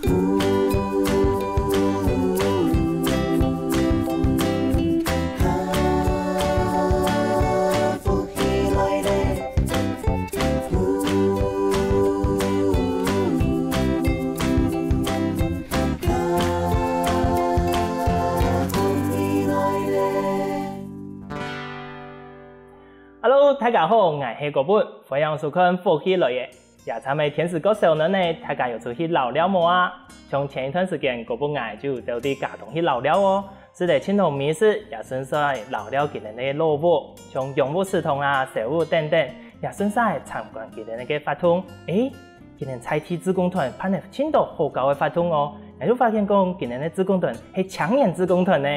Hello， 大家好，我是国本，欢迎收看《福气来耶》。夜餐的天使歌手呢，大家又出去老了冇啊？从前一段时间，国本就到啲家中去老了哦。是的，青铜米市也顺晒老了今年的落伍，像用武系统啊、食物等等，也顺晒参观今年嘅发通。今年菜体志工团办了青岛好高的发通哦，也就发现讲今年的志工团系抢眼志工团呢，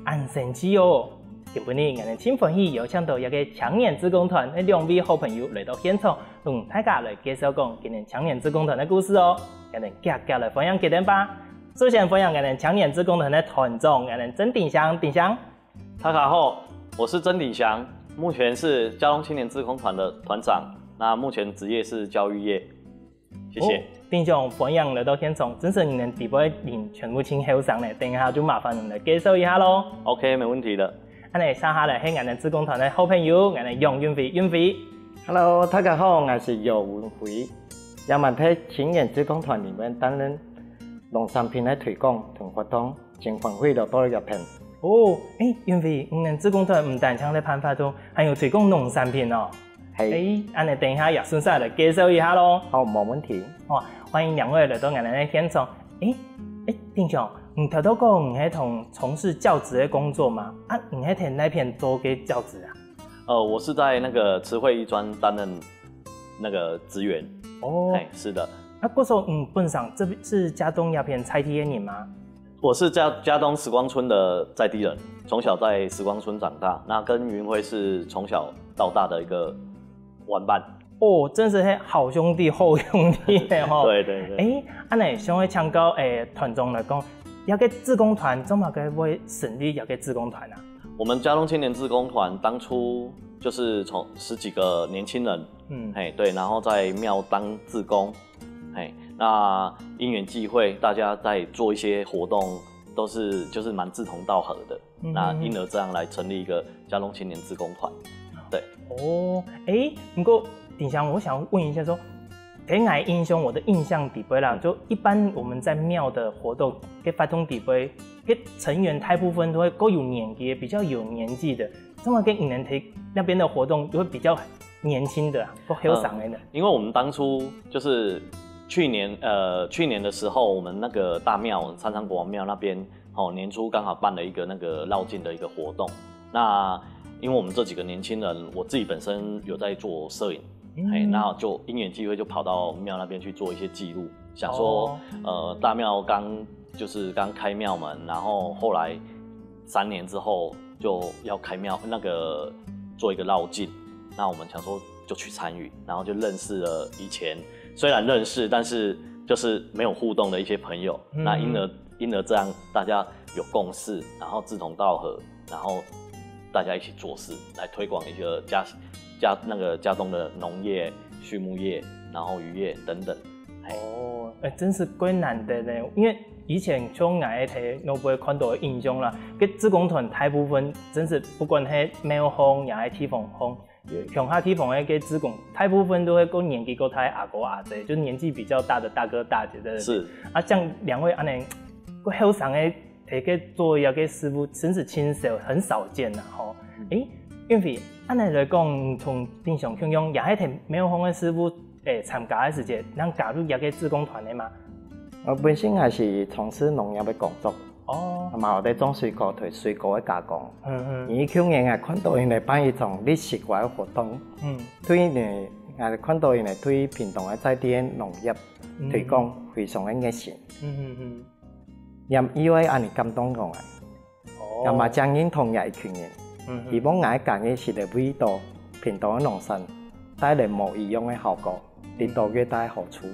很神奇哦。今日我哋请欢喜邀请到一个抢眼志工团的两位好朋友来到现场，同大家来介绍讲今年抢眼志工团的故事哦。我哋夹夹来分享给咱吧。首先分享我哋抢眼志工团的团长，我哋曾鼎祥，鼎祥。大家好，我是曾鼎祥，目前是嘉东青年志工团的团长。那目前职业是教育业，谢谢。鼎祥分享来到现场，真是你们第一领全部请后上咧，等一下就麻烦你们来介绍一下咯。OK， 没问题的。我哋下下嚟係我哋志工團嘅好朋友，我哋楊雲飛，雲飛。Hello， 大家好，我是楊雲飛，也問喺青年志工團裡面擔任農產品嘅推廣同活動，情況會到多一片。哦，雲飛，我哋志工團唔單止喺辦法中，還有推廣農產品哦。係。我哋等一下也順勢嚟介紹一下咯。好，冇問題。哇，歡迎兩位來到我哋嘅現場。鼎祥。你頭到講你係從事教職的工作嗎？你係喺那邊做嘅教職啊？我是在那個慈惠醫專擔任那個職員。哦，是的。嗰時候本身這是嘉東那邊菜地的人嗎？我是嘉東時光村的在地人，從小在時光村長大，那跟雲輝是從小到大的一個玩伴。哦，真是好兄弟好兄弟的吼。對對對。安尼想要請教團長來講。一個志工團怎麼會成立一個志工團啊？我們嘉東青年志工團當初就是從10幾個年輕人，對，然後在廟當志工，那因緣際會，大家在做一些活動，都是就是蠻志同道合的，那因而這樣來成立一個嘉東青年志工團，對。哦，不過鼎祥，我想問一下說。給我的印象底杯啦，就一般我們在廟的活動，給發通底杯，給成員大部分都會夠有年紀，比較有年紀的。怎麼跟你們那邊的活動都會比較年輕的，夠後生的？因為我們當初就是去年的時候，我們那個大廟三山國王廟那邊，年初剛好辦了一個那個繞境的一個活動。那因為我們這幾個年輕人，我自己本身有在做攝影。那就因緣際會就跑到廟那邊去做一些記錄，想說，大廟剛開廟門，然後後來3年之後就要開廟，那個做一個繞境，那我們想說就去參與，然後就認識了以前雖然認識，但是就是沒有互動的一些朋友，那因而這樣大家有共識，然後志同道合，然後大家一起做事，來推廣一個嘉東的農業、畜牧業，然後漁業等等。哦，真是怪難得呢，因為以前從我睇我會看到的印象啦，個志工團大部分真是不管係廟方也係地方方，鄉下地方的個志工，大部分都會個年紀個太阿哥阿姐，就是年紀比較大的大哥大姐的。是。像兩位安尼個後生的睇個做一個師傅，真是親手很少見啦，吼。雲飛，按你來講，從鼎祥向陽也係睇廟方的師傅參加的時節，能加入一個志工團的嗎？我本身還是從事農業的工作，嘛有在種水果同水果的加工。而去年我看到因哋辦一種歷史館的活動，對呢，我看到因哋對屏東的在地的農業推廣非常的熱心。也以為安尼感動過來，也嘛將認同也一群人。希望我嘅建議是嚟為到屏東嘅農產帶來無一樣嘅效果，對到越大好處。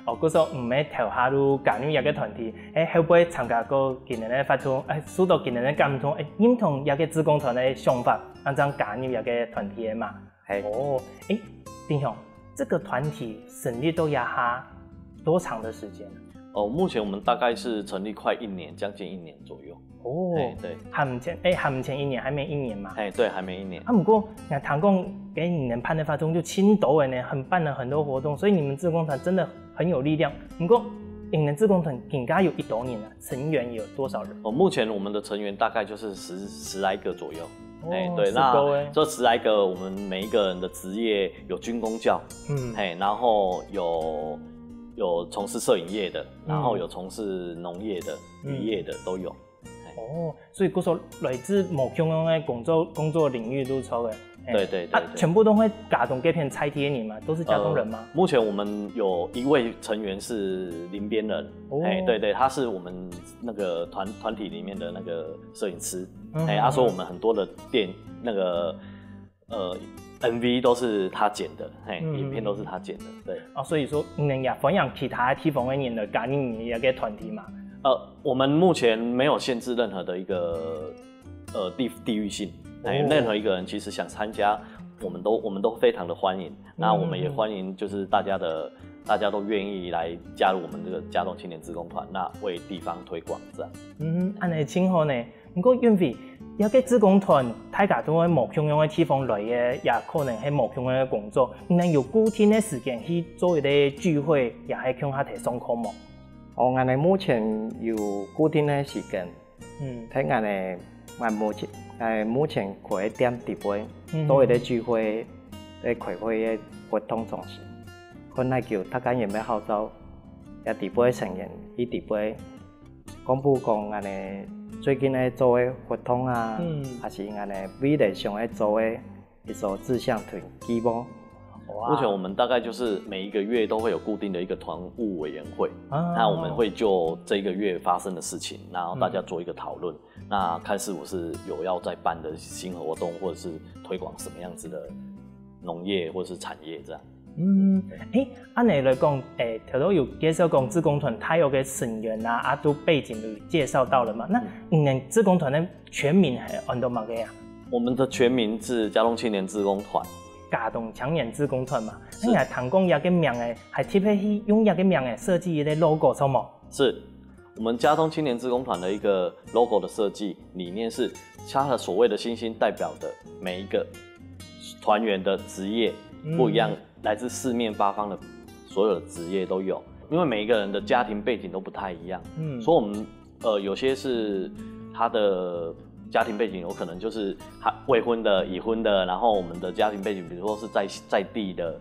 嗰時候唔係投下入加入一個團體，會唔會參加過今年嘅發通？受到今年嘅感動，認同一個志工團嘅想法，咁樣加入一個團體嘅嘛？鼎祥，這個團體成立都要花多長的時間？目前我们大概是成立快1年，将近1年左右。对，还唔前1年，还没1年嘛？对，还没1年。不过那唐贡给你们判的发中就青斗呢，办了很多活动，所以你们志工团真的很有力量。不过你们志工团应该有1多年了，成员有多少人？目前我们的成员大概就是十来个左右。对，那这10来个，我们每一个人的职业有军公教，然后有从事摄影业的，然后有从事农业的、渔业的都有。所以嗰说来自某相关的工作领域都抽的。对，全部都会家中这片拆贴你吗？都是家中人吗？目前我们有1位成员是林边人，对，他是我们那个团体里面的那个摄影师，他说我们很多的那个MV 都是他剪的，影片都是他剪的，对。所以说你也分享其他地方的人的家庭也给团体嘛？我们目前没有限制任何的一个地域性。任何一个人其实想参加，我们都非常的欢迎。那我们也欢迎，就是大家都愿意来加入我们这个嘉东青年志工团，那为地方推广这样。安尼挺好呢。不过因为一个志工团，大家都喺某相关的地方来嘅，也可能喺某相关的工作，能有固定的时间去做一个聚会，也喺向下提上课冇。我哋目前有固定的时间，睇我哋。目前开点地杯，都会在聚会，在开会的活动中心，可能叫大家有咩号召，也地杯成员去地杯公布讲安尼最近在做的活动啊，还是安尼未来上在做的一所志向团希望。目前我们大概就是每一个月都会有固定的一个团务委员会，那我们会就这个月发生的事情，然后大家做一个讨论，那看是否是有要再办的新活动，或者是推广什么样子的农业或者是产业这样。按你来讲，头都有介绍讲志工团它有个成员啊，都背景都介绍到了嘛。那你们志工团的全名系按到乜嘅啊？我们的全名是嘉东青年志工团。嘉东青年志工团嘛，你系谈讲一个名诶，系特别去用一个名诶设计一个 logo 错冇？是，我们嘉东青年志工团的一个 logo 的设计理念是，它的所谓的星星代表的每一个团员的职业不一样，来自四面八方的所有的职业都有，因为每一个人的家庭背景都不太一样，所以我们有些是他的。家庭背景有可能就是未婚的、已婚的，然后我们的家庭背景，比如说是在地的，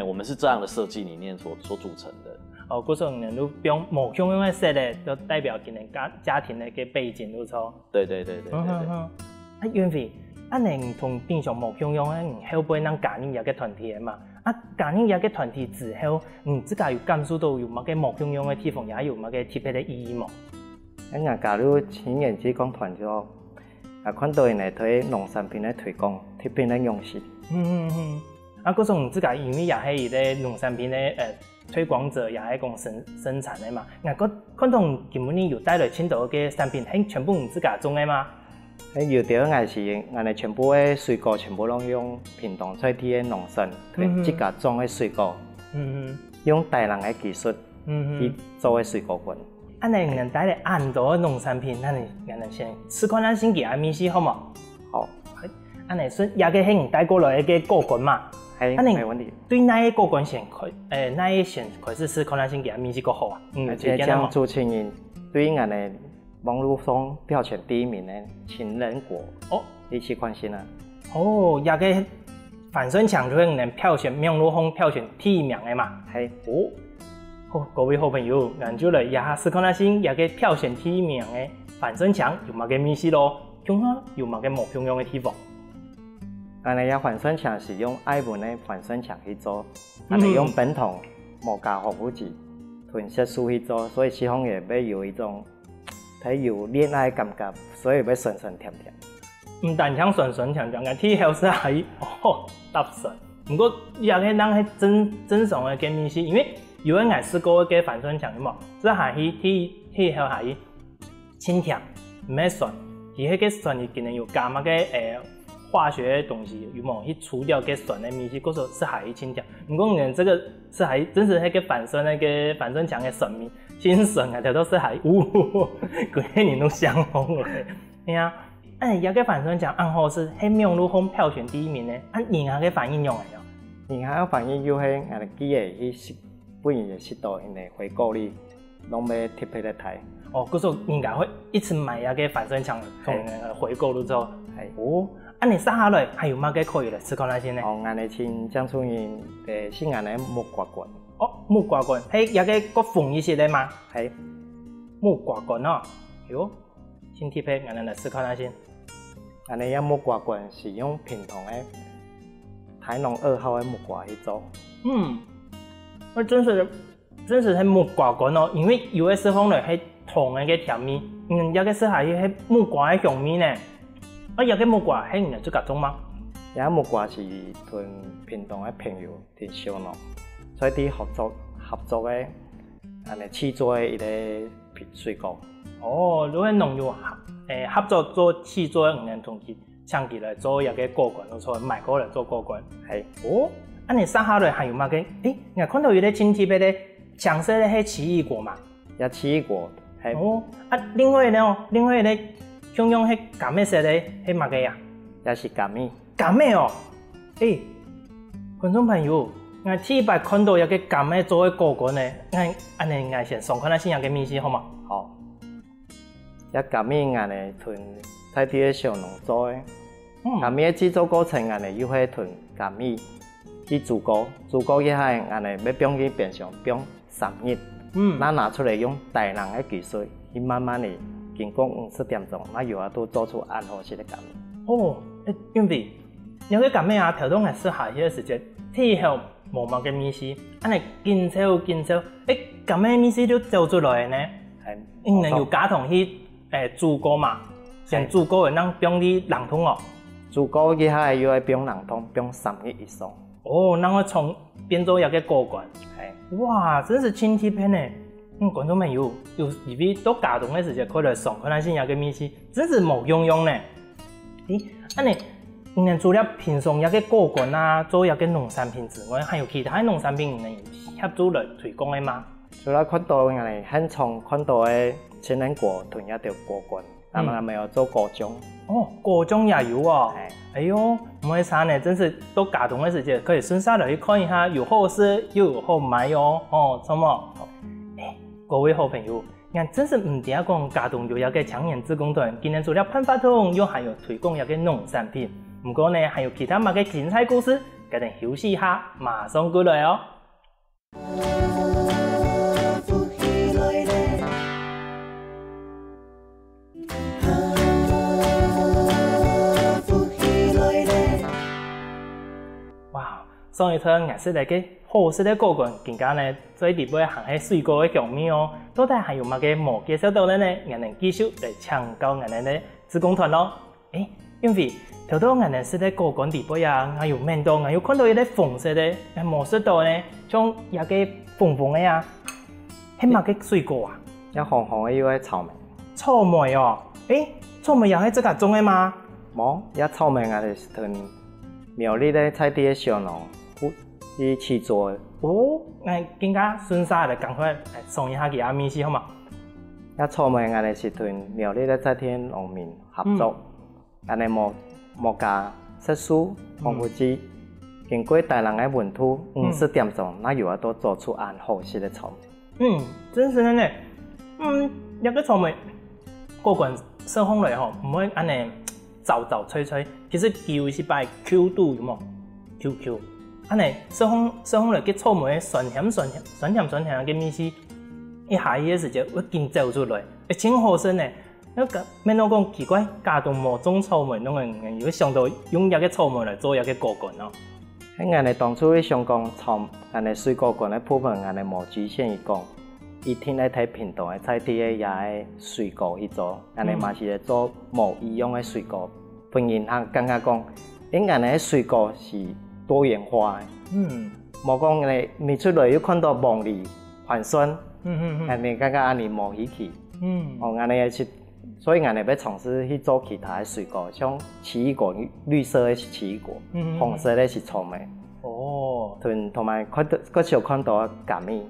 我们是这样的设计理念所组成的。嗰时候你都用某相关的设咧，就代表可能家庭的一个背景都错。对。因为你同平常某相关的，后背咱家人一个团体嘛，家人一个团体之后，自家有感受到有乜嘅某相关的地方，也有乜嘅特别的意义冇？假如青年志工团就。看到因来推农产品的推广，特别的用心。嗰种自家因为也系一个农产品的推广者，也系讲生产的嘛。看到基本有带来青岛嘅产品，系全部自家种的吗？有啲係是，我哋全部嘅水果全部都用屏東在地嘅農村同自家種嘅水果，用大人嘅技術去做嘅水果棍。你能帶嚟很多農產品，你先試看咱先嘅阿米西好冇？好。你說也嘅係帶過來嘅果棍嘛？係，冇問題。對那一果棍先那一先開始試看咱先嘅阿米西個好啊。像朱青雲對我哋網絡上票選第1名嘅情人果，你試看先啊？也嘅范順強就係能票選網絡上票選第1名嘅嘛？係。各位好朋友，咱就來也試看咱先也嘅票選第1名嘅范順強有乜嘅米西咯？中下有乜嘅目標用嘅地方？我哋嘅范順強是用愛文嘅范順強去做，我哋用本土冇加防腐劑、褪色素去做，所以希望也會有一種睇有戀愛感覺，所以會酸酸甜甜。唔但像酸酸甜甜嘅，睇後生係搭順。不過也係咱係正常嘅米西，因為有人愛試過嘅范順強有冇？即係睇後係清甜，唔係酸，而迄個酸伊可能有加乜嘅化学的东西有冇去除掉个酸的物质，嗰时候是还去清掉。不过呢，这个是还真是那个反酸强的酸味，新酸啊，条都是还规个年都香红了。哎呀，也个反酸强暗号是黑面如风票选第1名呢，银行个反应用来了。银行反应有迄俺哋记的去本人的适度，因为回购率拢要贴配来睇。哦，嗰时候应该会一直买那个反酸强从回购了之后，哦。你杀下来还有乜嘅可以嚟思考那些呢？哦，俺哋请江春英是俺哋木瓜棍。哦，木瓜棍，有个个缝一些的吗？系木瓜棍哦，哟，先贴配俺哋嚟思考那些。俺哋一木瓜棍是用平筒的台农2号的木瓜去做。我真是系木瓜棍哦，因为有的时候呢系糖的个甜味，有个时候系木瓜的香味呢。有个木瓜係唔係做夾種嗎？有木瓜是同平常嘅朋友啲小農，所以啲合作嘅，試做嘅一個水果。哦，如果農友合作做試做嘅，人同佢搶起來做一個果乾，攞出嚟賣過嚟做果乾。係。哦，你殺下來還有乜嘅？我看到有啲親戚俾咧搶色咧係奇異果嘛？有奇異果。係。哦，另外咧。像用迄柑咩色咧，迄乜嘅呀？也是柑咩。柑咩哦，觀眾朋友，我第一擺看到一個柑咩做嘅果乾咧，我先上看下先有嘅面試好嘛？好。一柑咩我哋同在地嘅小農做嘅，柑咩製作過程我哋要去同柑咩去煮過以後，我哋要放去冰箱放3日，拿出來用大人嘅技術去慢慢地。經過50點鐘，那有都做出安好些的柑咩。哦，因為有個柑咩啊，調到係適合些時間，天後無乜嘅面試，你見炒，柑咩面試都做出來呢？係，因為要加糖去煮過嘛，先煮過嘅能放啲冷凍哦。煮過以後要係放冷凍，放3日以上。哦，然後從變做一個果乾。係，哇，真是親切片呢。觀眾朋友，有以為到家動的時間，可能上可能先有個面試，真是冇用呢。你除了平常有個果乾啊，做一個農產品之外，還有其他農產品能協助來推廣的嗎？除了看到我哋很常看到的青蘋果同一條果乾，那麼沒有做果醬。哦，果醬也有哦。哎呦，唔會啥呢，真是到家動的時間，可以順下來去看一下，有好吃又有好賣哦。哦，怎麼？各位好朋友，真是唔掂講家動有一個青年志工團，今年除了噴發通，又還有推廣一個農產品。不過呢，還有其他乜嘅精彩故事，家陣休息一下，馬上過來哦。哇！上一趟顏色嚟嘅好食嘅果乾，更加呢最底部行喺水果嘅香味哦。到底還有乜嘅冇介紹到呢？我哋繼續嚟搶救我哋嘅志工團咯。因為頭到我哋食嘅果乾底部啊，我有聞到，我有看到一啲紅色嘅，冇食到呢，像一個紅嘅啊，係乜嘅水果啊？有紅嘅要係草莓。草莓哦，草莓又係這個種嘅嗎？冇，有草莓我哋是同苗栗嘅菜地嘅小農去試做。哦，我更加順勢嚟趕快送一下其他面試好嘛？有草莓我哋是同苗栗嘅菜地農民合作，我哋冇加色素、防腐劑，經過大人嘅溫度50點鐘，那有都做出安好食嘅草莓。真是呢。一個草莓果乾燒烘嚟吼，唔會安尼皺脆脆，其實叫是擺 Q 度有冇 ？QQ， 安尼燒烘嚟嘅草莓酸甜嘅味絲，一下嘅時間會見走出來，真好食呢。那個免我講奇怪，家動冇種草莓，攏會有想到用一個草莓來做一個果乾咯。喺我哋當初想講我哋水果乾嘅部分，我哋冇局限於講。一天來睇平常嘅菜地嘅也係水果去做，我哋嘛是嚟做無一樣嘅水果。朋友他感覺講，我哋嘅水果是多元化嘅。冇講你出來又看到鳳梨、環酸，我哋感覺安尼無稀奇。我哋係所以俺哋要尝试去做其他的水果，像奇异果，绿色的是奇异果，红色的是草莓。哦，同埋佢少看到咖米。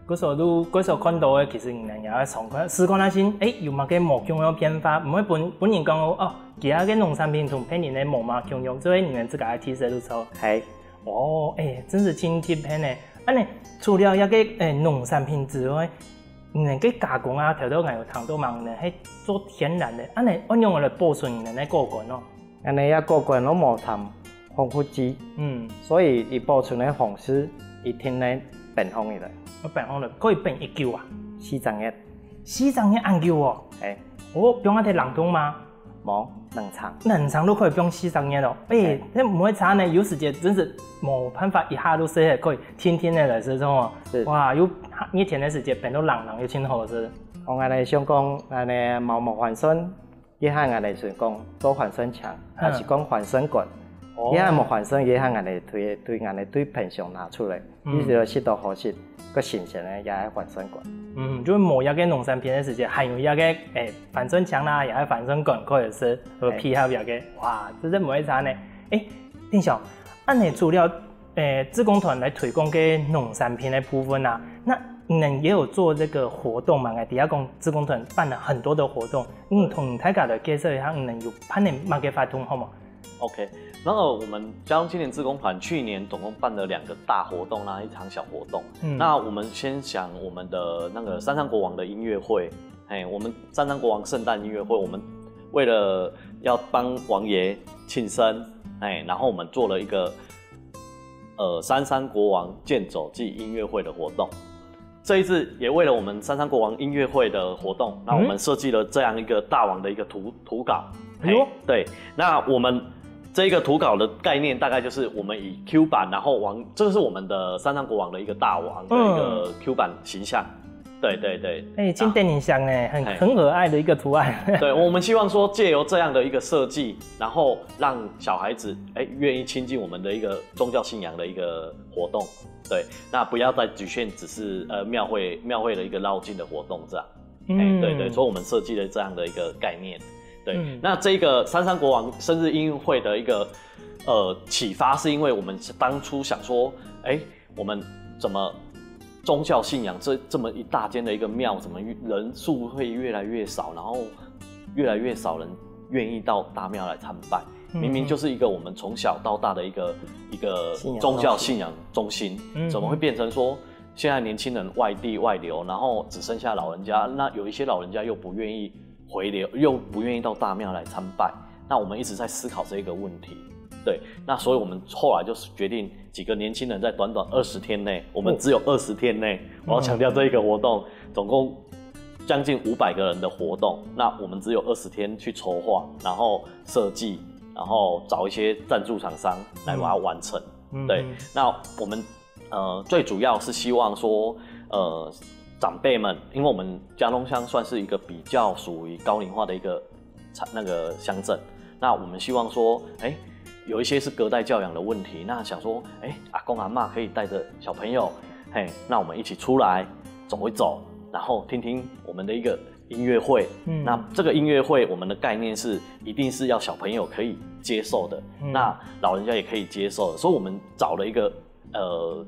嗰時候看到嘅，其實人也係常看，試看下先，有冇嘅無共樣變化？唔會本人講哦，其他嘅農產品同別人嘅無嘛共樣，所以你們自家提示都錯。係。哦，真是真貼片呢。安尼除了一個農產品之外，你們嘅加工啊，頭都係有談到嘛，係做天然嘅，安尼按用嚟保存你哋果乾咯。安尼一果乾都冇談防腐劑，所以伊保存嘅方式一天咧變風嚟。變風嚟，可以變1舊啊？4張4張按舊哦。係。哦，不用一啲冷凍嗎？冇，2層。2層都可以不用4張咯。那唔會差呢？有時間真是冇辦法一下都食起，可以天天的來食種哦。哇，有一天的時間變到冷又清好食。我哋想講，安尼毛環酸，一下我哋想講做環酸腸，還是講環酸棍。一下冇環酸，一下我哋對平常拿出嚟，呢就適度好食，個新鮮嘅也係環酸棍。就是某一個農產品嘅時間，還有一個環酸腸啦，也係環酸棍可以食，和配合一個，哇，真係唔會差呢。丁小，按你除了志工團來推廣嘅農產品嘅部分啊，那你們也有做這個活動嘛？底下講志工團辦了很多的活動，同大家來介紹一下，你們有辦嘅乜嘅活動好嗎？ OK， 然後我們嘉東青年志工團去年總共辦了2個大活動啦，1場小活動。那我們先講我們的那個三山國王的音樂會，我們三山國王聖誕音樂會，我們為了要幫王爺慶生，然後我們做了一個三山國王健走季音樂會的活動。這一次也為了我們三山國王音樂會的活動，那我們設計了這樣一個大王的一個圖稿。對，那我們這個圖稿的概念大概就是我們以 Q 版，然後這個是我們的三山國王的一個大王的一個 Q 版形象。對對對，金電影像呢，很可愛的一個圖案。對，我們希望說借由這樣的一個設計，然後讓小孩子願意親近我們的一個宗教信仰的一個活動。對，那不要再局限只是廟會的一個繞境的活動這樣。對對，所以我們設計了這樣的一個概念。對，那這個三山國王生日音樂會的一個啟發，是因為我們當初想說，我們怎麼宗教信仰這麼一大間的一個廟，怎麼人數會越來越少，然後越來越少人願意到大廟來參拜。明明就是一個我們從小到大的一個宗教信仰中心，怎麼會變成說現在年輕人外地外流，然後只剩下老人家？那有一些老人家又不願意回流，又不願意到大廟來參拜。那我們一直在思考這個問題。對，那所以我們後來就決定幾個年輕人在短短20天內，我們只有20天內，我要強調這一個活動，總共將近500個人的活動，那我們只有20天去籌劃，然後設計，然後找一些贊助廠商來把它完成。對，那我們最主要是希望說長輩們，因為我們嘉東鄉算是一個比較屬於高齡化的一個鄉鎮，那我們希望說，有一些是隔代教養的問題，那想說，阿公阿嬷可以帶着小朋友，那我們一起出來走一走，然後聽聽我們的一個音樂會。那這個音樂會，我們的概念是一定是要小朋友可以接受的，那老人家也可以接受的，所以我們找了一個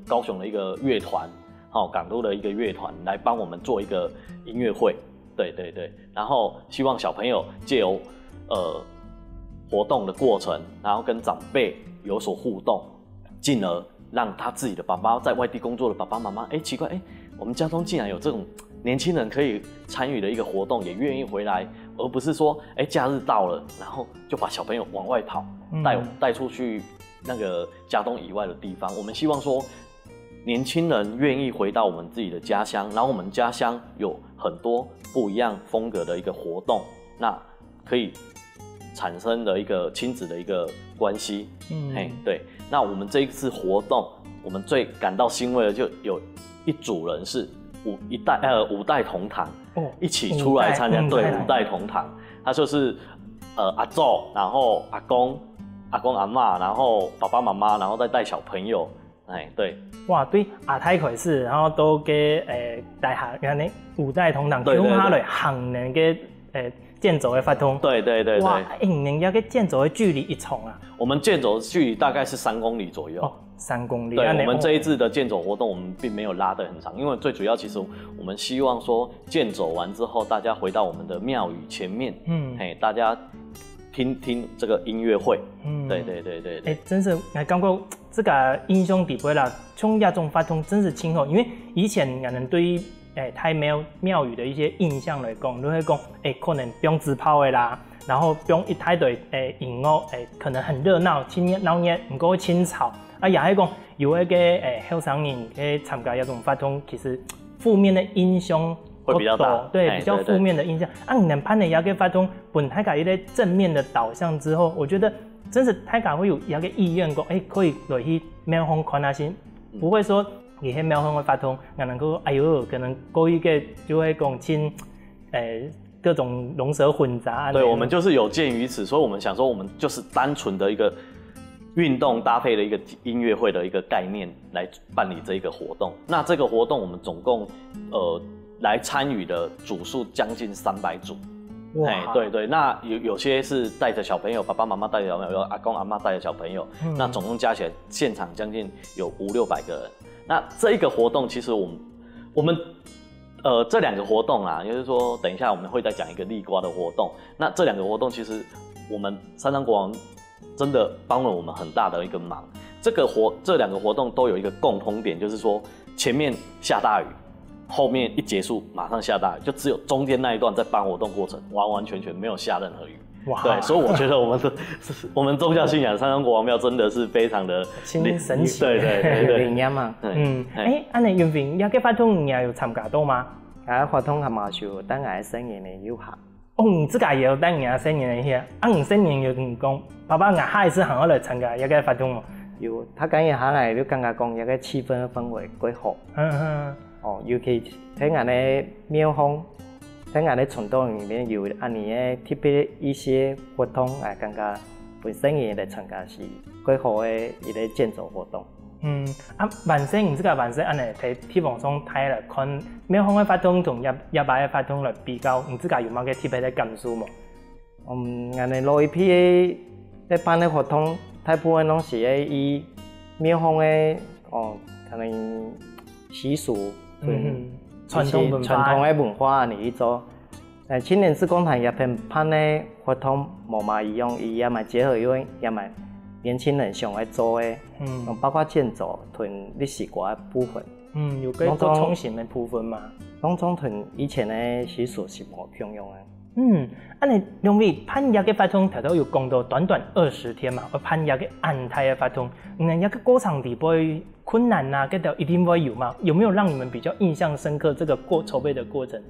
高雄的一個樂團，港都的一個樂團來幫我們做一個音樂會。對對對，然後希望小朋友借由活動的過程，然後跟長輩有所互動，進而讓他自己的爸爸在外地工作的爸爸媽媽，奇怪，我們嘉東竟然有這種年輕人可以參與的一個活動，也願意回來，而不是說，假日到了，然後就把小朋友往外跑，帶出去那個嘉東以外的地方。我們希望說，年輕人願意回到我們自己的家鄉，然後我們家鄉有很多不一樣風格的一個活動，那可以產生的一個親子的一個關係。對，那我們這一次活動，我們最感到欣慰的就有一組人是五代同堂，一起出來參加。對，5代同堂，他就是阿祖，然後阿公阿嬷，然後爸爸媽媽，然後再帶小朋友。對，哇，對，阿太開始，然後都給大下，安尼5代同堂，叫下來行人嘅健走的发通。对对对对。哇，你要个健走的距离一冲啊？我们健走的距离大概是3公里左右。哦，3公里。对，我们这一次的健走活动，我们并没有拉得很长，因为最主要其实我们希望说健走完之后，大家回到我们的庙宇前面，大家听这个音乐会。对对对对对。真是我感觉这个英雄地位啦，从亚中发通真是亲厚，因为以前人对于太庙宇的一些印象来讲，都会讲可能不用自炮的啦，然后不用一大堆音乐可能很热闹、闹热，不过清吵啊，也係講有那個後生人去參加這種發通，其實負面的影響會比較大，對，比較負面的影響。啊，你能攀的這個發通，本大家一個正面的導向之後，我覺得真是大家會有這個意願講，可以落去廟方看下先，不會說你喺廟方的發通，能夠哎呦，可能過一個就會講親各種龍蛇混雜。對，我們就是有鑑於此，所以我們想說，我們就是單純的一個運動搭配的一個音樂會的一個概念來辦理這一個活動。那這個活動我們總共來參與的組數將近300組。對對，那有些是帶着小朋友，爸爸媽媽帶着小朋友，有阿公阿媽帶着小朋友，那總共加起來現場將近有500-600個人。那這一個活動其實我們這兩個活動啊，就是說等一下我們會再講一個立瓜的活動。那這兩個活動其實我們三山國王真的幫了我們很大的一個忙。這兩個活動都有一個共同點，就是說前面下大雨，後面一結束馬上下大雨，就只有中間那一段在辦活動過程完完全全沒有下任何雨。哇！對，所以我覺得我們宗教信仰三山國王廟真的是非常的神奇。對對對對。靈驗嘛。安尼雲平，有個發通你也有參加到嗎？發通係嘛就等下新年的遊客。你自家也有等下新年的遐，你新年有跟講，爸爸下一次行我來參加有個發通嗎？有，他講嘢下來，你感覺講有個氣氛的氛圍幾好。尤其喺我哋廟方。在我哋傳統裡面有安尼嘅特別一些活動，感覺本身嘅來參加是幾好嘅一個健走活動。萬世唔知個萬世安尼喺TV網上睇來看，廟方嘅發通同一般嘅發通來比較，唔知個有冇個特別嘅感受冇？我哋老一批嘅辦嘅活動，大部分攏是以廟方嘅可能習俗傳統嘅文化嚟去做，青年志工團也偏辦嘅活動無嘛一樣，伊也嘛結合因為也嘛年輕人想來做嘅，包括健走同歷史歌嘅部分，有個做創新嘅部分嘛，當中同以前嘅習俗是無共用嘅。安尼兩位辦一個發通，頭有講到短20天嘛，我辦一個安泰嘅發通，一個過程裡邊困難啊，這條一定會有嘛？有沒有讓你們比較印象深刻這個籌備的過程？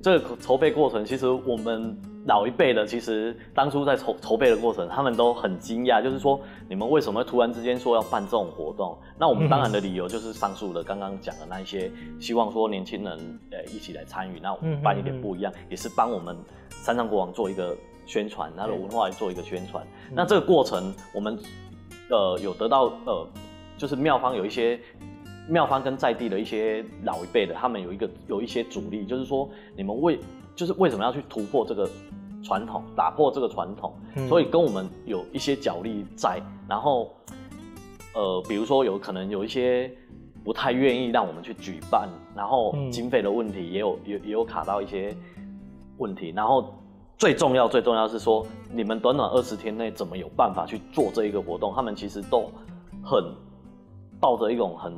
這個籌備過程，其實我們老一輩的，其實當初在籌備的過程，他們都很驚訝，就是說你們為什麼會突然之間說要辦這種活動？那我們當然的理由就是上述的剛剛講的那一些，希望說年輕人一起來參與，那我們辦一點不一樣，也是幫我們三山國王做一個宣傳，他的文化來做一個宣傳。那這個過程，我們有得到就是廟方有一些廟方跟在地的一些老一輩的，他們有一些阻力，就是說你們為什麼要去突破這個傳統，打破這個傳統，所以跟我們有一些角力在。然後比如說可能有一些不太願意讓我們去舉辦，然後經費的問題也有卡到一些問題。然後最重要是說，你們短20天內怎麼有辦法去做這一個活動？他們其實都很抱着一種很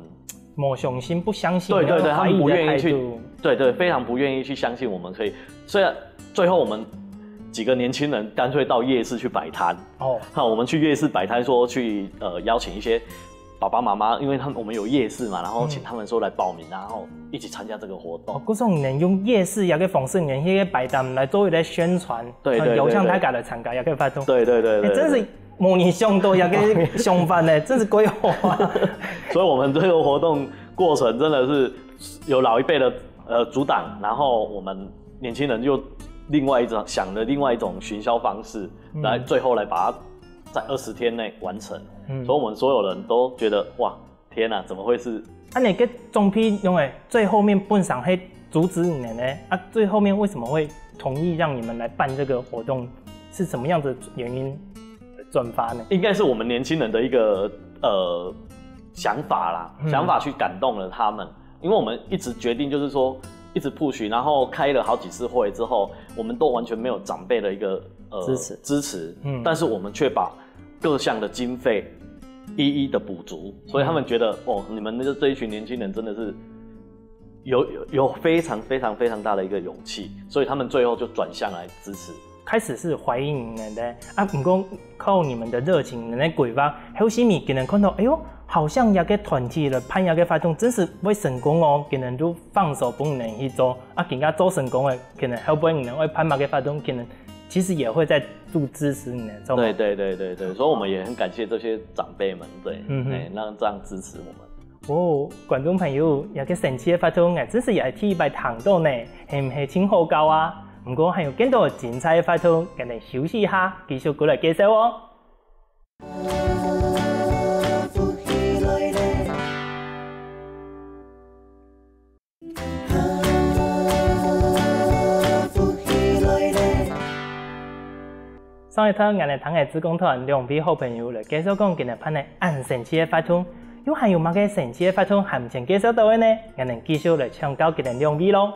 沒信心、不相信，對，他們不願意去，對，非常不願意去相信我們可以。雖然最後我們幾個年輕人乾脆到夜市去擺攤，我們去夜市擺攤，說去邀請一些爸爸媽媽，因為我們有夜市嘛，然後請他們說來報名，然後一起參加這個活動。嗰種能用夜市也可以方式，能一個擺攤來作為來宣傳，對，有向大家來參加也可以發動。對，真是模擬上都也可以上班呢，真是規劃啊！所以我們這個活動過程真的是有老一輩的阻擋，然後我們年輕人就想了另外一種行銷方式，來最後來把它在20天內完成。所以我們所有人都覺得哇，天啊，怎麼會是？那個總批因為最後面本上會阻止你呢？最後面為什麼會同意让你们来办这个活动？是什么样的原因转发呢？应该是我们年轻人的一个想法啦，想法去感动了他们，因为我们一直决定就是说一直 push， 然后开了好几次会之后，我们都完全没有长辈的一个支持，但是我们却把各项的经费一一的补足，所以他们觉得哦，你们这一群年轻人真的是有非常非常非常大的一个勇气，所以他们最后就转向来支持。开始是怀疑你们的啊，不过靠你们的热情，你们规划，还有什么给人看到？哎呦，好像一个团体的办一个活动，真是会成功哦！给人都放手帮人去做啊，更加做成功的，可能后边人会办一个活动，可能其实也会在做支持你的。对对对对对，所以我们也很感谢这些长辈们，对，让这样支持我们。哦，观众朋友，一个神奇的活动啊，真是也是第1堂到呢，是唔係真好搞啊？不過還有更多精彩的活動，我哋休息一下，繼續過來介紹哦。上一堂我哋談嘅志工團兩位好朋友嚟介紹講，今日辦嘅按神奇嘅活動，又還有乜嘅神奇嘅活動還唔曾介紹到嘅呢？我哋繼續嚟請教佢哋兩位咯。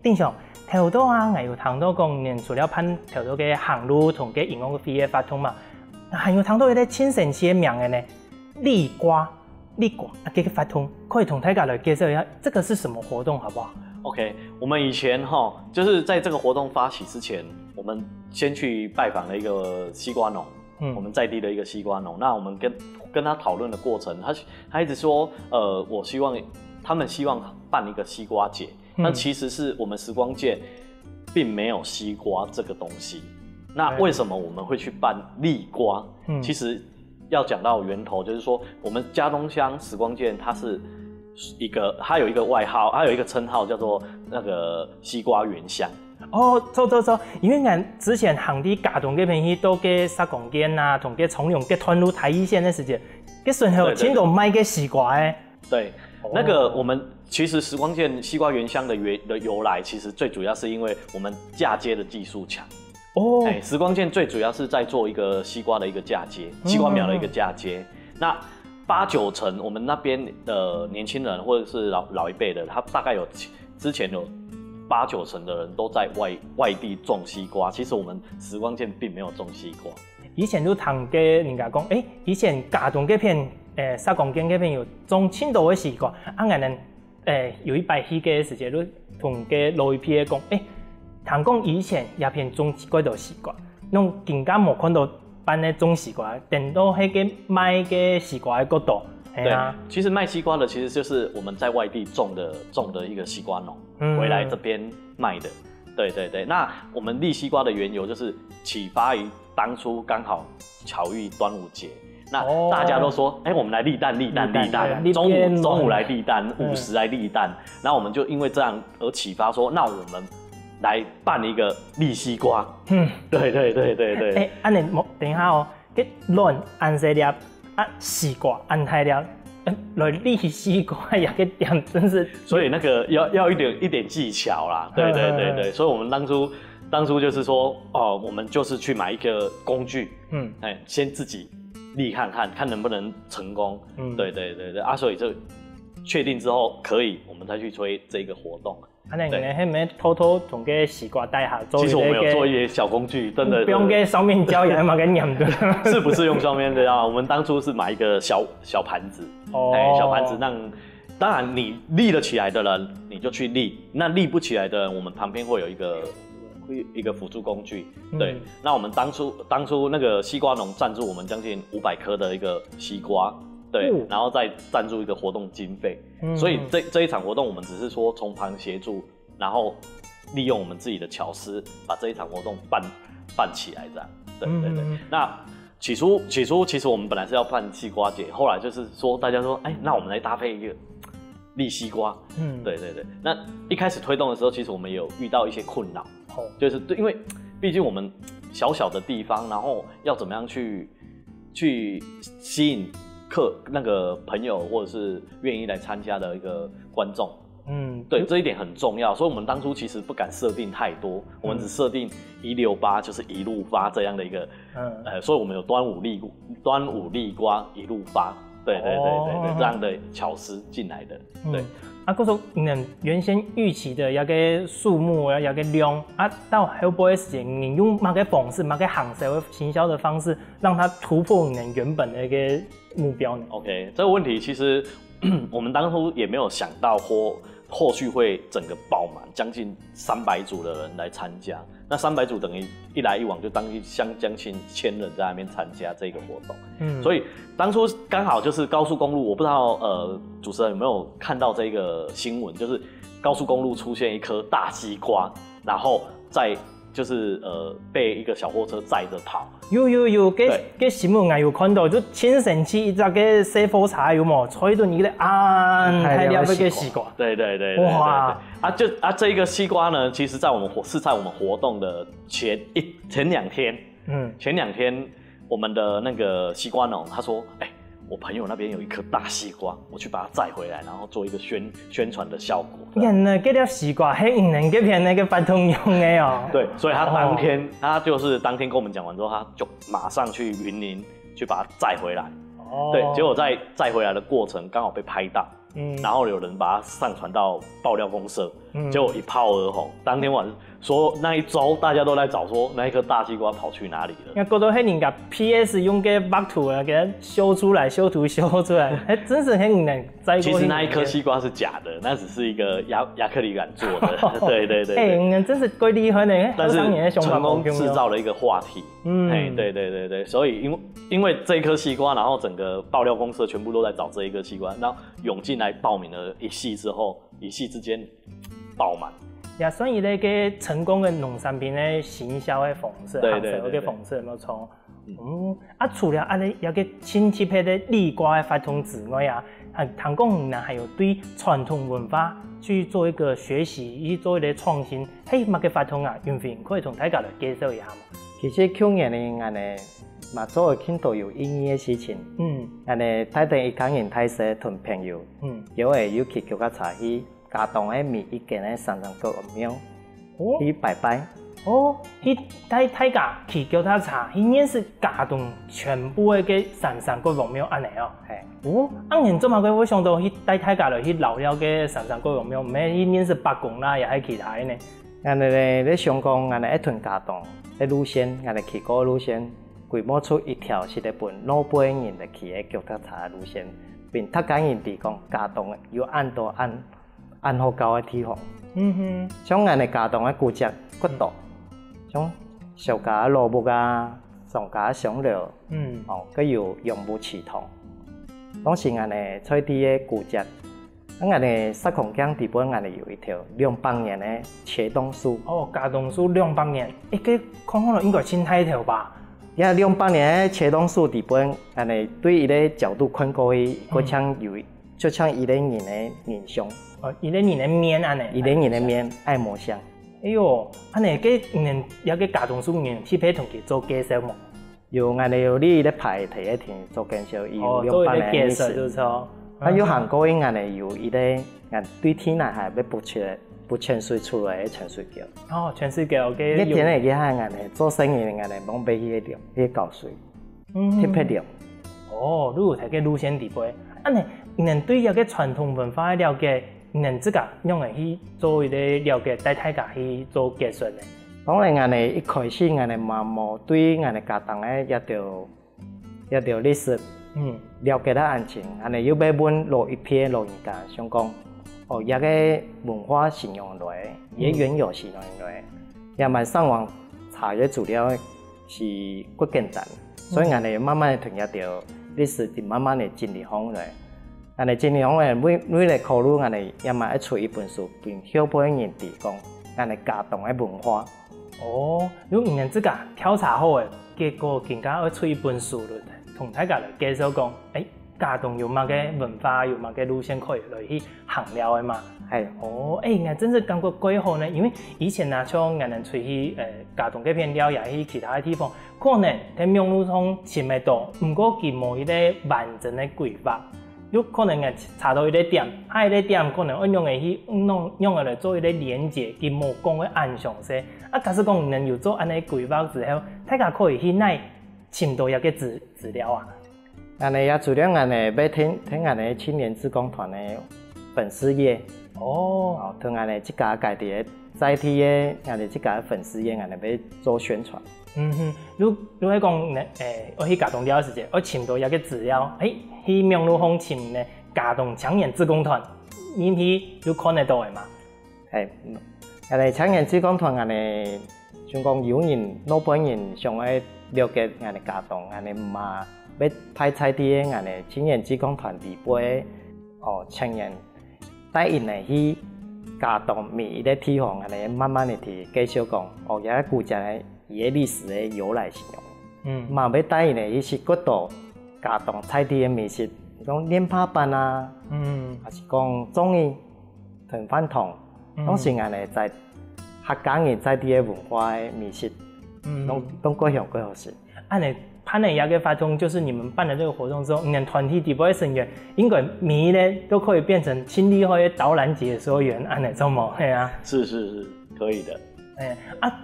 丁上。頭度啊，我有聽到講，除了辦頭度嘅行路同嘅音樂會嘅活動嘛，還有聽到一個親神奇嘅名嘅呢，立瓜啊，這個活動可以同大家來介紹一下，這個是什麼活動，好不好 ？OK， 我們以前就是在這個活動發起之前，我們先去拜訪了一個西瓜農，我們在地的一個西瓜農，那我們跟他討論的過程，他一直說，他們希望辦一個西瓜節。那其實是我們時光界並沒有西瓜這個東西，那為什麼我們會去辦立瓜？其實要講到源頭，就是說我們嘉東鄉時光界它是它有一個外號，它有一個稱號叫做那個西瓜原鄉。哦，錯，因為我之前行啲嘉東嗰邊去到嘅沙公間啊，同嘅重陽嘅團路台一線嘅時間，嘅時候聽到賣嘅西瓜誒。對，那個我們。其實時光界西瓜原鄉的由來，其實最主要是因為我們嫁接的技術強。哦，時光界最主要是在做一個西瓜的一個嫁接，西瓜苗的一個嫁接。那8、9成我們那邊的年輕人或者是老一輩的，他大概之前有8、9成的人都在外地種西瓜。其實我們時光界並沒有種西瓜。以前都聽嘅人家講，以前嘉東嗰邊沙公間嗰邊有種青島嘅西瓜，啊，我哋。有一擺去嘅時間，都同嘅老一批嘅講，聽講以前也片種幾多西瓜，弄更加冇看到辦嘅種西瓜，等到迄個賣嘅西瓜嘅角度。對，其實賣西瓜的其實就是我們在外地種的一個西瓜農，回來這邊賣的。對，那我們立西瓜的緣由就是啟發於當初剛好巧遇端午節。那大家都說，我們來立蛋，中午來立蛋，午時來立蛋，然後我們就因為這樣而啟發說，那我們來辦一個立西瓜。對。安尼等一下哦，cái卵按細粒啊，西瓜按太粒，來立西瓜也個點真是。所以那個要一點技巧啦，對，所以我們當初就是說，我們就是去買一個工具，先自己。立看能不能成功，對，所以就確定之後可以，我們再去推這個活動。那你係咪偷偷同個西瓜帶下做？其實我們有做一些小工具，真的。不用個雙面膠，也冇個黏的。是不是用雙面的啊？我們當初是買一個小盤子，小盤子當然你立得起來的人，你就去立；那立不起來的人，我們旁邊會有一個輔助工具，對。那我們當初那個西瓜農贊助我們將近500顆的一個西瓜，對，然後再贊助一個活動經費，所以這一場活動我們只是說從旁協助，然後利用我們自己的巧思把這一場活動辦起來，這樣，對。那起初其實我們本來是要辦西瓜節，後來就是說大家說，那我們來搭配一個立西瓜，對。那一開始推動的時候，其實我們也有遇到一些困擾。就是對，因為畢竟我們小小的地方，然後要怎麼樣去吸引那個朋友或者是願意來參加的一個觀眾，对，这一点很重要，所以我们当初其实不敢设定太多，我们只设定168就是一路发这样的一个，所以我们有端午立瓜一路发，对，这样的巧思进来的，对。佫说，原先预期的那个数目那个量，到后尾时间，你用哪个方式、哪个行销的行销的方式，让它突破你原本的一个目标呢 ？OK， 这个问题其实我们当初也没有想到后续会整个爆满，将近300组的人来参加。那300组等于一来一往就将近1000人在那边参加这个活动。所以当初刚好就是高速公路，我不知道主持人有没有看到这个新闻，就是高速公路出现一颗大西瓜，然后在就是被一个小货车载着跑。有，cái新闻我有看到，就千神期一只个小火柴有冇？吹到你的太了那个西瓜。对。哇！这一个西瓜呢，其实在我们活动的前2天，前2天我们的那个西瓜农他说，我朋友那边有一颗大西瓜，我去把它载回来，然后做一个宣传的效果。原来这粒西瓜是唔能给骗那个发通用的哦。对，所以他他就是当天跟我们讲完之后，他就马上去云林去把它载回来。对，结果在载回来的过程刚好被拍到，然后有人把它上传到爆料公社，结果一炮而红。当天晚上说那一周大家都在找说那一颗大西瓜跑去哪里了。那过到迄人家 PS 用个画图啊，给它修出来，修图修出来，真是很难摘过。其实那一颗西瓜是假的，那只是一个亚克力板做的。对。真是怪厉害呢。但是成功制造了一个话题。对。所以因为这一颗西瓜，然后整个爆料公社全部都在找这一颗西瓜，然后涌进来报名了一系之后，一系之间爆满。也算一个成功的农产品的行销的方式，行销的方式有没有错？除了那个新特别的立瓜的发通之外唐讲呢还有对传统文化去做一个学习，去做一个创新。乜嘅发通云飞可以同大家来介绍一下吗？其实去年呢，嘛做的很多有意义的事情。台电一工人太细同朋友，有会有去叫他查去。嘉东的每一间的三山国王庙，去拜拜。去大家去叫他查，去认识嘉东全部的个三山国王庙安尼哦。人做嘛个我想到去带大家来去老了个三山国王庙，唔免去认识北宫啦，也系其他的呢。安尼咧，咧上讲安尼一屯嘉东的路线，安尼去过路线，规模出一条是咧本老辈人来去的叫他查的路线，并他讲人哋讲嘉东有按好高的地方，像安尼嘉东的古迹骨头，像小家萝卜上家香料，佮有用武系统，拢是安尼在地的古迹。安尼石孔江底本安尼有一条200年的茄冬树。茄冬树200年，个看看应该青苔条吧？呀，200年的茄冬树底本安尼对伊个角度看过去，佮像有就像伊个人的面相。伊咧人的面安尼，伊咧人的面爱模像。安尼个嘉冬树去配同佢做介绍嘛？有安尼有你咧排第一天做介绍，伊有200年的历史。有韩国人安尼有伊咧，对天内海要不潜水出来的潜水桥。潜水桥嘅。一天嚟嘅安尼做生意安尼往买迄个料，搞水，特别料。你有睇个路线地杯，安尼人对个传统文化的了解。这个用来去做一个了解，带大家去做介绍的。当然，安尼一开始安尼嘛无对安尼嘉东的一条历史，了解得安全。安尼又要问老一批老人家，想讲一个文化形容来，也原有形容来，也蛮上网查个资料是不简单，所以安尼慢慢从一条历史，慢慢的整理好来。安尼真样诶，每个考虑安尼，也嘛要出一本书，并晓俾人哋讲安尼嘉东诶文化。如果这个调查好诶，结果更加要出一本书了，同大家来介绍讲，嘉东有乜嘅文化，有乜嘅路线可以来去行了诶嘛？我真是感觉quite好呢，因为以前像人出去嘉东嗰片料，也去其他地方，可能喺苗路上寻唔到，不过佢冇一个完整的规划。有可能会查到一个点，迄个点可能运用的去用来做一个连接，佮无讲的按详细。假使讲能有做安尼规划之后，大家可以去奈寻到一个资料啊。安尼也除了安尼要听安尼青年志工团的粉丝页哦，同安尼即家家己的在地的安尼即家粉丝页安尼要做宣传。如果讲我去家动了的时阵，我寻到一个资料，去明路风寻的家动青年志工团，你去有看得到的嘛？安尼青年志工团安尼，像讲有人老本人上爱了解安尼家动，安尼嘛。要派在地的安尼青年志工团里边青年带因来去家动每一个地方，安尼慢慢的去介绍讲也古镇的伊个历史的由来是用。嘛要带因来去是骨道家动在地的美食，讲练拍班啊，还是讲综艺、团饭堂，拢是安尼在客家人在地的文化的美食，拢各项各样式。安尼。潘内亚个发通就是你们办了这个活动之后，你们团体底部的成员，应该迷呢都可以变成亲力会的导览解说员，安尼做冇？系啊，是可以的。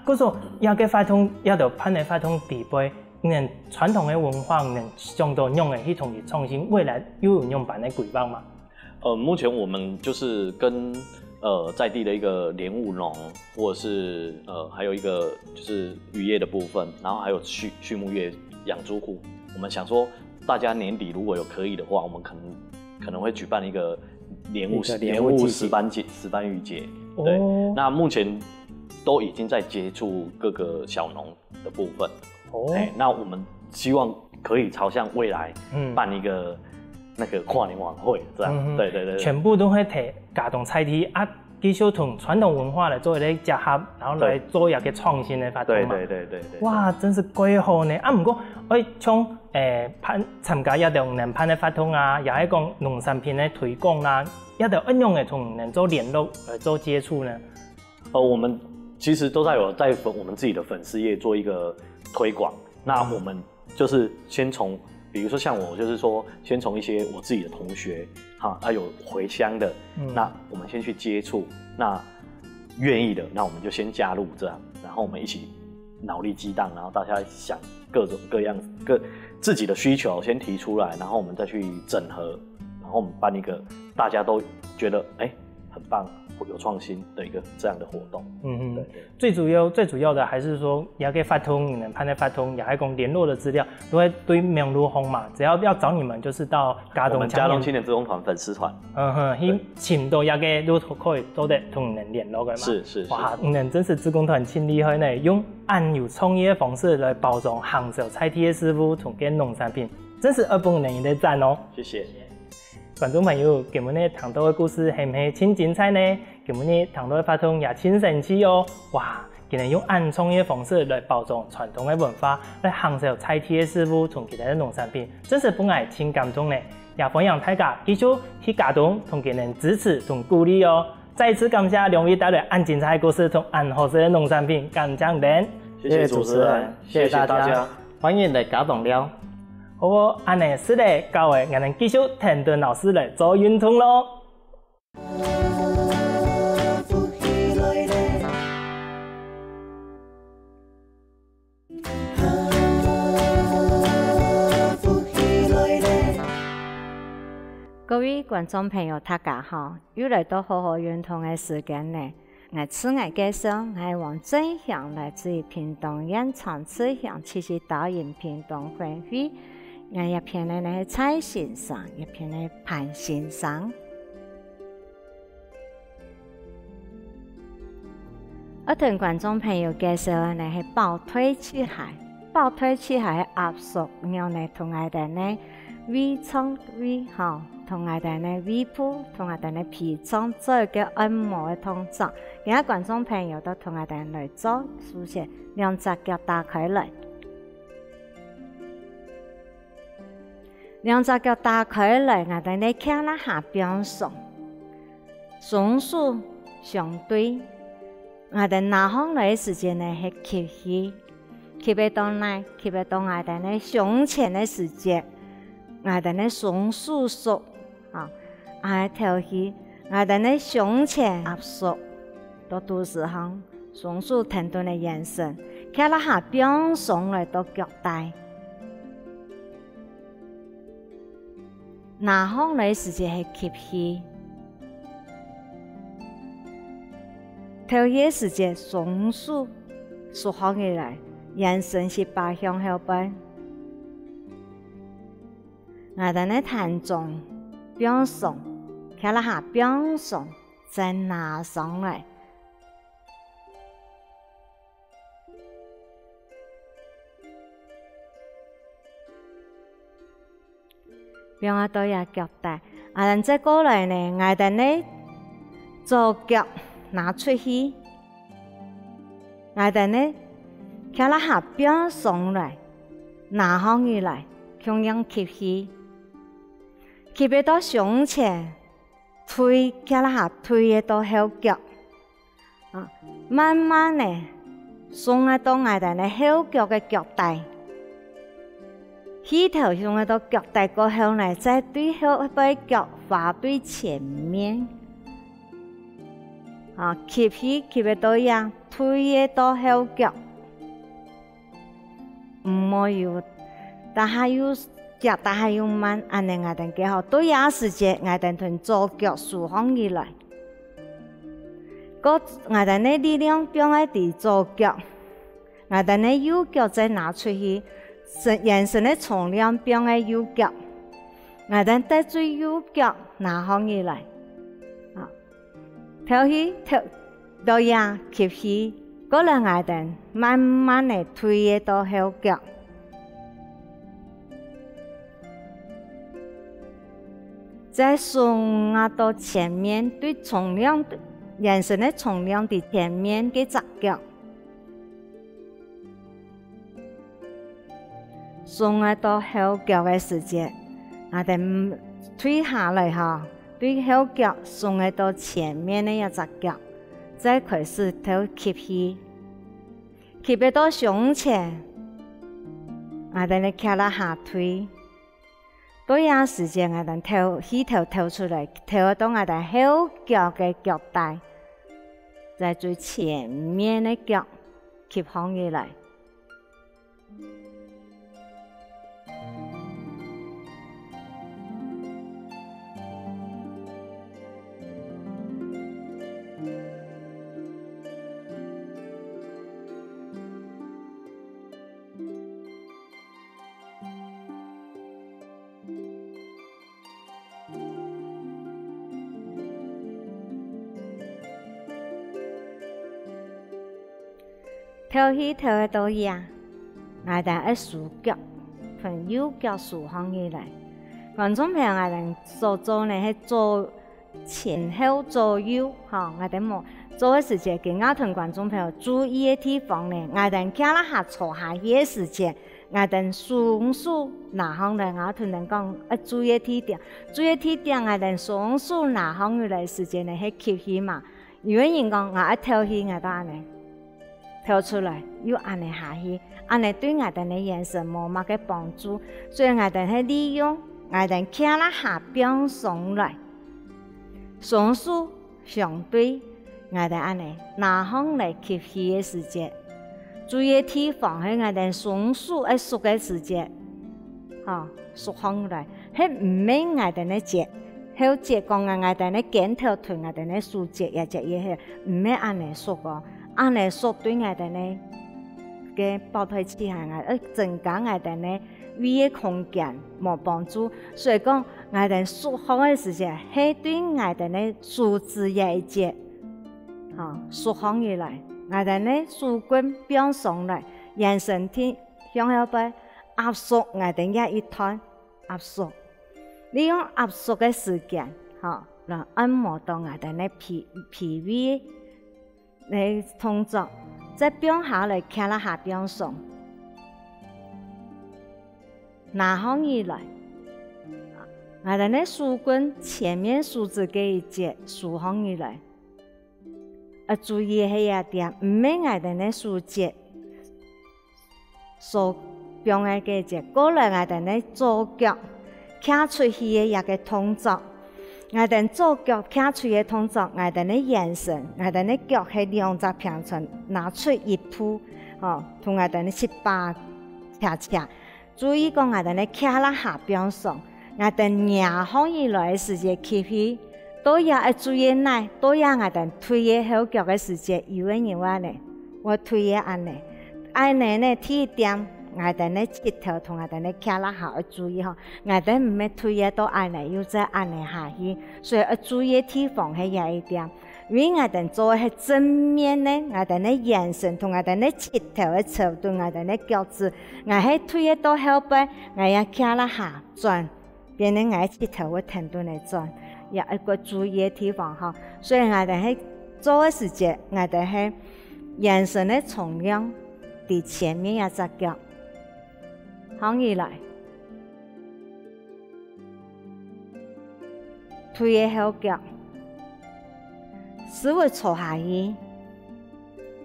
嗰种亚个发通，亚到潘内发通底部，你们传统的文化，你们相当用的系统去创新，未来又有用版的规划吗？目前我们就是跟在地的一个莲雾农，或者是还有一个就是渔业的部分，然后还有畜牧业。养猪户，我们想说，大家年底如果有可以的话，我们可能会举办一个莲雾石斑鱼节。对，那目前都已经在接触各个小农的部分。那我们希望可以朝向未来办一个那个跨年晚会，这样。对，全部都会提家动菜题啊。继续同传统文化来做一个结合，然后来做一个创新的发展嘛。对。哇，真是几好呢！不过像参加一种农攀的发通啊，也係講農產品的推廣啦，一度應用嘅同人做聯絡做接觸呢？我們其實都在我們自己的粉絲頁做一個推廣。那我們就是先從，比如說像我，就是說先從一些我自己的同學。有回鄉的，那我們先去接觸，那願意的，那我們就先加入這樣，然後我們一起腦力激盪，然後大家想各種各樣自己的需求先提出來，然後我們再去整合，然後我們辦一個大家都覺得很棒、有創新的一個這樣的活動。對。最主要的還是說，也可以發通，你們潘內發通，也可以講聯絡的資料，都會對明路紅嘛。只要找你們，就是到我們嘉東青年志工團粉絲團。去請到也都可以都得同人聯絡的嘛。是。哇，人真是志工團親厲害呢，用按有創意的方式來包裝行手菜地的師傅同跟農產品，真是二本人的讚哦。謝謝。觀眾朋友，今日呢談到的故事係唔係真精彩呢？今日呢談到的發通也真神奇哦！哇，竟然用按創意的方式來包裝傳統的文化，來行銷菜地的師傅同其他的農產品，真是本來真感動呢！也歡迎大家繼續去家中同佢哋支持同鼓勵哦！再一次感謝兩位帶來按精彩故事同按好食的農產品，感謝您。謝謝主持人，謝謝大家，歡迎嚟家動了。好，安尼是嘞，各位，我哋繼續聽鄧老師嚟做運動咯。各位觀眾朋友，大家好！又嚟到好好運動嘅時間呢。我此外介紹，我往真向來自於屏東演唱此向其實導演屏東會會。我一篇呢蔡先生，一篇呢潘先生。我同觀眾朋友介紹呢係抱腿去海，抱腿去海壓縮，然後呢同我哋呢微創微好，同我哋呢微鋪，同我哋呢皮創做一個按摩嘅動作。而家觀眾朋友都同我哋嚟做，首先兩隻腳打開來。兩隻腳打開來，我哋呢企喺下邊上，雙手相對，我哋拿上來嘅時間呢係吸氣，吸不到來，吸不到我哋呢胸前嘅時間，我哋呢雙手縮，跳起，我哋呢胸前压缩，到肚时行，双手停顿的眼神，看了下表上来到脚带，哪方来时间系吸气，跳起时间双手缩放起来，眼神是八向后背，我哋呢弹中表上。看了下表上，再拿上来。表下都有脚带，人再过来呢，我哋呢左脚拿出去，我哋呢看了下表上来，拿上去来，同样吸气，吸到胸前。推，看了下推的到后脚，慢慢的送到我哋的后脚的脚带，起头送到脚带过后呢，再对后背脚滑对前面，吸气吸到呀，推的到后脚，唔好有，但系有。脚大还用慢，安尼我哋几好，都有时间，我哋同左脚竖放起来，我哋呢力量表喺第左脚，我哋呢右脚再拿出去，眼神的重量表喺右脚，我哋带住右脚拿放起来，跳起跳到呀吸气，嗰两我哋慢慢的推到后脚。再送到前面，对重量眼神的重量的前面嘅只脚，送到后脚嘅时间，我哋推下来哈，对后脚送到前面的一只脚，再开始头吸气，吸到胸前，我哋呢卡了下推。多有时间我哋跳起头跳出来，跳到我哋后脚嘅脚带，在最前面的脚吸放起来。跳起跳到呀，我哋一竖腳，同右腳豎放起來。觀眾朋友，我哋所做呢係做前後左右，我哋冇做嘅時間，給我同觀眾朋友注意嘅地方呢，我哋睇了下坐下嘅時間，我哋雙手拿上來，我同人講注意啲點，注意啲點，我哋雙手拿上來時間呢係吸氣嘛。如果人講我一跳起，我都安尼。跳出来，又安尼下去，安尼对我哋的眼神冇乜嘅帮助，所以我哋係利用我哋看了下表上來，雙手相對，我哋安尼拿上嚟吸氣嘅時間，注意地方係我哋雙手一縮嘅時間，縮上來，係唔係我哋嘅節，後節講我哋嘅肩頭臀，我哋嘅手節也節嘢係唔係安尼縮個。安尼縮對我哋呢嘅抱腿器械，增加我哋呢胃嘅空間冇幫助，所以講我哋縮放嘅時間係對我哋呢數字嘅一節，縮放起來，我哋呢手棍表上來，眼神天向後背壓縮我哋嘅一團壓縮，利用壓縮嘅時間，來按摩到我哋呢脾胃。你動作在表下來看了下表上，拿上以來，我哋呢手棍前面數字嘅一節豎上以來，注意係一點，唔係我哋呢數節所表嘅一節，過來我哋呢左腳卡出去嘅一個動作，我哋做腳卡出嘅動作，我哋嘅眼神，我哋嘅腳係兩隻平唇拿出一步，同我哋嘅七八恰恰。注意講我哋嘅卡拉下邊上，我哋壓方以來嘅時間吸氣，都要注意奶，都要我哋推嘅後腳嘅時間，有嘅人話咧，我推嘅安尼，安尼咧第一點。我哋咧舌頭同我哋咧卡拉下要注意，我哋唔係推嘢到安尼，要再安尼下去，所以要注意地方係有一點。因為我哋做係正面咧，我哋咧眼神同我哋咧舌頭嘅朝對我哋咧腳趾，我係推嘢到後背，我要卡拉下轉，變成我舌頭會停到嚟轉，有一個注意嘅地方嗬。所以我哋喺做嘅時節，我哋係眼神咧重量喺前面一隻腳。行起來，推嘅後腳，使會坐下去，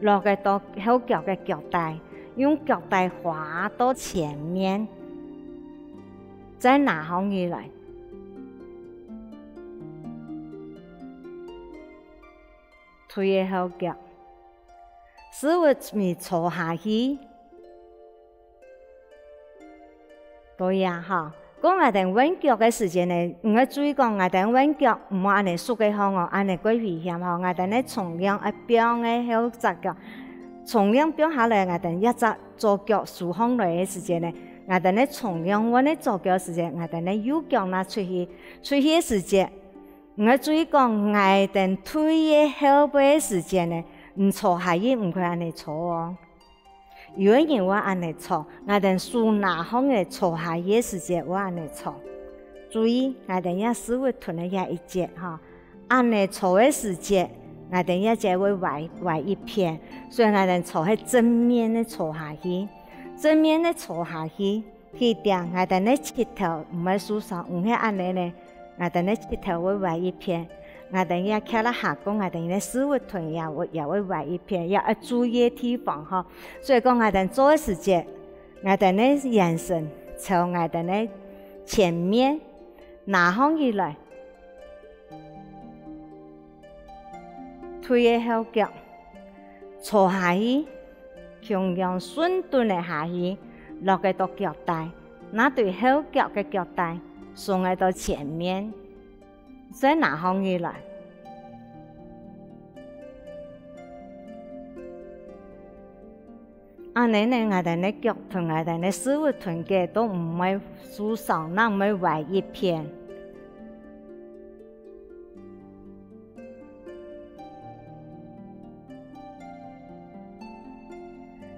落嘅到後腳嘅腳帶，用腳帶滑到前面，再拿行起來，推嘅後腳，使會咪坐下去。對呀，講我哋穩腳嘅時間呢，唔要注意講我哋穩腳，唔好安尼縮嘅好哦，安尼過危險哦。我哋呢重量一標嘅後隻腳，重量標下來，我哋一隻左腳豎空來嘅時間呢，我哋呢重量我哋左腳時間，我哋呢右腳拿出去，出去嘅時間，唔要注意講我哋推嘅後背嘅時間呢，唔坐下去唔可以安尼坐哦。有嘅人話安尼坐，我哋數哪方嘅坐下嘅時間，我安尼坐。注意，我哋也是會吞一下一節哈。安尼坐嘅時間，我哋也就會歪一片，所以我哋坐喺正面嘅坐下去，正面嘅坐下去，佢點我哋嘅舌頭唔係數上，唔係安尼咧，我哋嘅舌頭會歪一片。我哋也卡拉下講，我哋咧思維團也會歪一片，也要注意地方嗬。所以講我哋做嘅時間，我哋咧眼神朝我哋咧前面拿行起來，推嘅後腳坐下去，同樣順頓嘅下去，落嘅到腳帶，拿對後腳嘅腳帶送喺到前面。再拿行起來，安尼呢，我哋嘅腳同我哋嘅思維團結都唔會受傷，那唔會歪一片。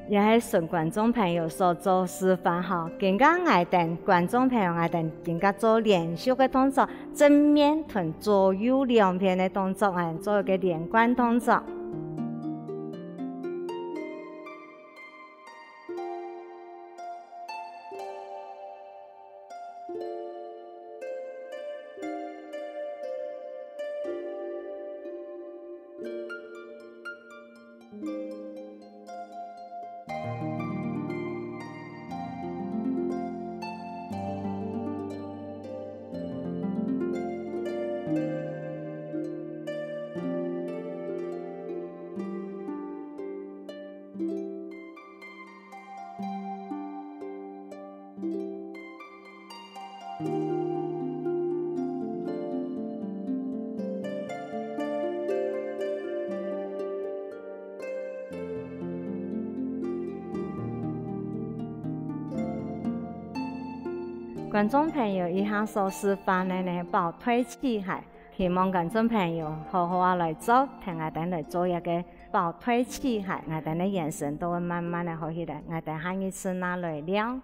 也係順觀眾朋友所做示範嗬，更加我哋觀眾朋友我哋更加做連續嘅動作，正面同左右兩邊嘅動作，我哋做一個連貫動作。觀眾朋友以下所示範嘅呢，抱推器械，希望觀眾朋友好好來做，聽我哋來做一個抱推器械，我哋嘅眼神都會慢慢的好起來，我哋下一次拿來了。